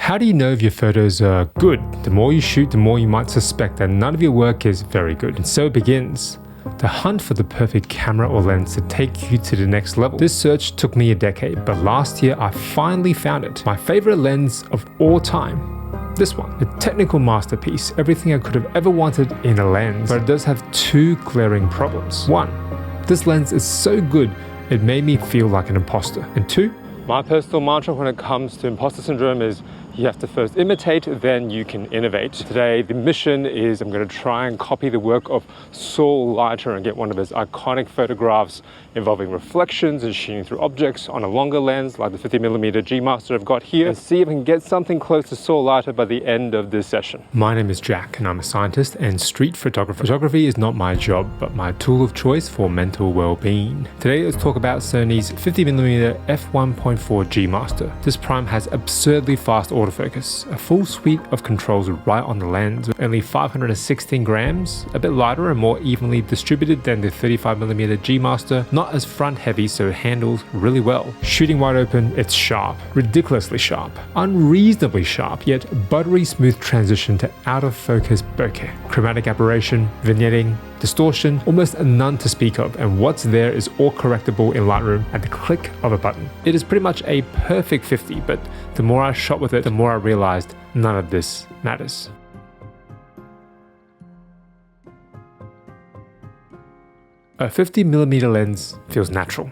How do you know if your photos are good? The more you shoot, the more you might suspect that none of your work is very good. And so it begins. The hunt for the perfect camera or lens to take you to the next level. This search took me a decade, but last year I finally found it. My favorite lens of all time. This one, a technical masterpiece, everything I could have ever wanted in a lens, but it does have two glaring problems. One, this lens is so good, it made me feel like an imposter. And two, my personal mantra when it comes to imposter syndrome is you have to first imitate, then you can innovate. Today, the mission is I'm going to try and copy the work of Saul Leiter and get one of his iconic photographs involving reflections and shooting through objects on a longer lens like the 50mm G Master I've got here, and see if I can get something close to Saul Leiter by the end of this session. My name is Jack and I'm a scientist and street photographer. Photography is not my job, but my tool of choice for mental well-being. Today, let's talk about Sony's 50mm f1.4 G Master. This prime has absurdly fast autofocus, a full suite of controls right on the lens with only 516 grams, a bit lighter and more evenly distributed than the 35mm G Master, not as front heavy so it handles really well. Shooting wide open, it's sharp, ridiculously sharp, unreasonably sharp, yet buttery smooth transition to out of focus bokeh, chromatic aberration, vignetting, distortion, almost none to speak of, and what's there is all correctable in Lightroom at the click of a button. It is pretty much a perfect 50, but the more I shot with it, the more I realized none of this matters. A 50mm lens feels natural.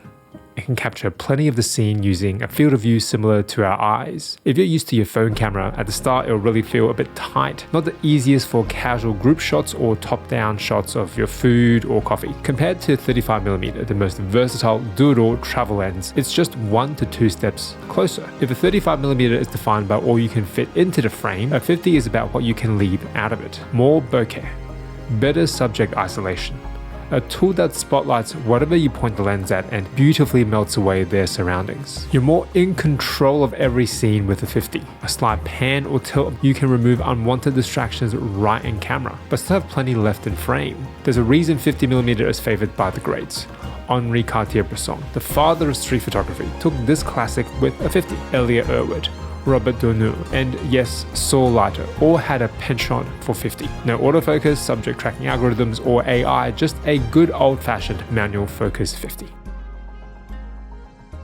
It can capture plenty of the scene using a field of view similar to our eyes. If you're used to your phone camera, at the start it'll really feel a bit tight, not the easiest for casual group shots or top-down shots of your food or coffee. Compared to 35mm, the most versatile do-it-all travel lens, it's just 1 to 2 steps closer. If a 35mm is defined by all you can fit into the frame, a 50 is about what you can leave out of it. More bokeh, better subject isolation. A tool that spotlights whatever you point the lens at and beautifully melts away their surroundings. You're more in control of every scene with a 50. A slight pan or tilt, you can remove unwanted distractions right in camera, but still have plenty left in frame. There's a reason 50mm is favored by the greats. Henri Cartier-Bresson, the father of street photography, took this classic with a 50. Elliott Erwitt, Robert Doisneau, and yes, Saul Leiter all had a penchant for 50. No autofocus, subject tracking algorithms, or AI, just a good old-fashioned manual focus 50.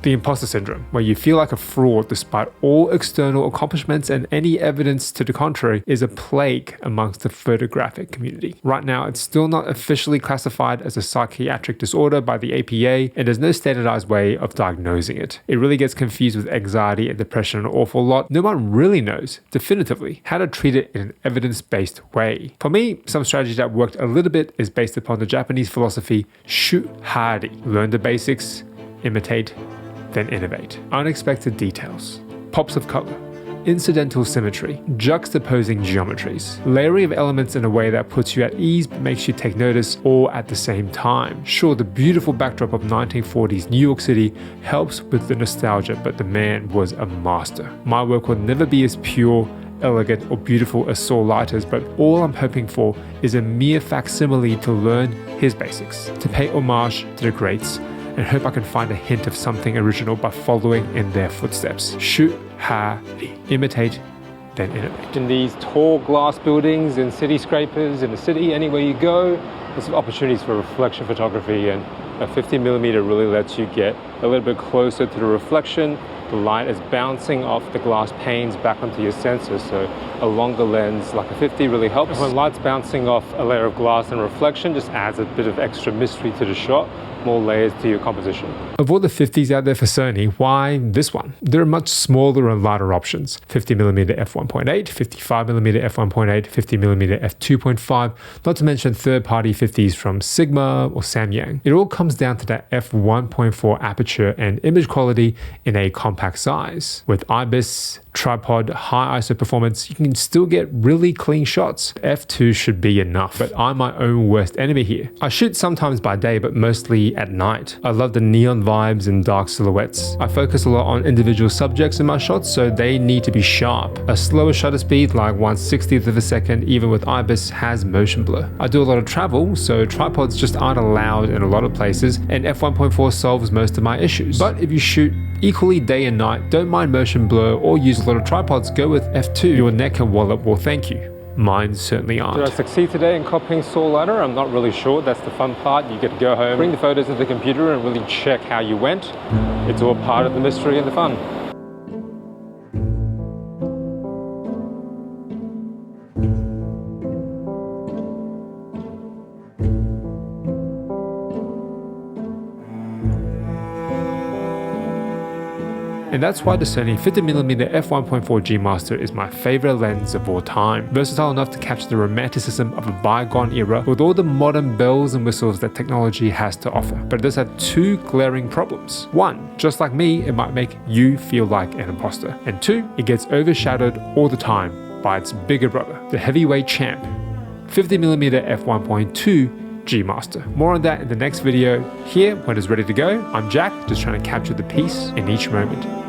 The imposter syndrome, where you feel like a fraud despite all external accomplishments and any evidence to the contrary, is a plague amongst the photographic community. Right now, it's still not officially classified as a psychiatric disorder by the APA, and there's no standardized way of diagnosing it. It really gets confused with anxiety and depression an awful lot. No one really knows definitively how to treat it in an evidence-based way. For me, some strategy that worked a little bit is based upon the Japanese philosophy shuhari. Learn the basics, imitate, then innovate. Unexpected details, pops of color, incidental symmetry, juxtaposing geometries, layering of elements in a way that puts you at ease but makes you take notice all at the same time. Sure, the beautiful backdrop of 1940s New York City helps with the nostalgia, but the man was a master. My work will never be as pure, elegant, or beautiful as Saul Leiter's, but all I'm hoping for is a mere facsimile to learn his basics, to pay homage to the greats, and hope I can find a hint of something original by following in their footsteps. Shuhari. Imitate, then innovate. In these tall glass buildings, in city scrapers, in the city, anywhere you go, there's opportunities for reflection photography, and a 50mm really lets you get a little bit closer to the reflection. The light is bouncing off the glass panes back onto your sensor, so a longer lens like a 50 really helps. When light's bouncing off a layer of glass and reflection, just adds a bit of extra mystery to the shot, more layers to your composition. Of all the 50s out there for Sony, why this one? There are much smaller and lighter options. 50mm f1.8, 55mm f1.8, 50mm f2.5, not to mention third-party 50s from Sigma or Samyang. It all comes down to that f1.4 aperture and image quality in a compact size. With IBIS, tripod, high ISO performance, you can still get really clean shots. F2 should be enough, but I'm my own worst enemy here. I shoot sometimes by day, but mostly at night. I love the neon vibes and dark silhouettes. I focus a lot on individual subjects in my shots, so they need to be sharp. A slower shutter speed, like 1/60th of a second, even with IBIS, has motion blur. I do a lot of travel, so tripods just aren't allowed in a lot of places, and f1.4 solves most of my issues. But if you shoot equally day and night, don't mind motion blur or use a lot of tripods go with f2. Your neck and wallet will thank you. Mine certainly aren't. Did I succeed today in copying Saul Leiter? I'm not really sure. That's the fun part. You get to go home, bring the photos into the computer and really check how you went. It's all part of the mystery and the fun. And that's why the Sony 50mm f1.4 G Master is my favorite lens of all time. Versatile enough to capture the romanticism of a bygone era with all the modern bells and whistles that technology has to offer. But it does have two glaring problems. One, just like me, it might make you feel like an imposter. And two, it gets overshadowed all the time by its bigger brother, the heavyweight champ, 50mm f1.2 G Master. More on that in the next video. Here, when it's ready to go, I'm Jack, just trying to capture the peace in each moment.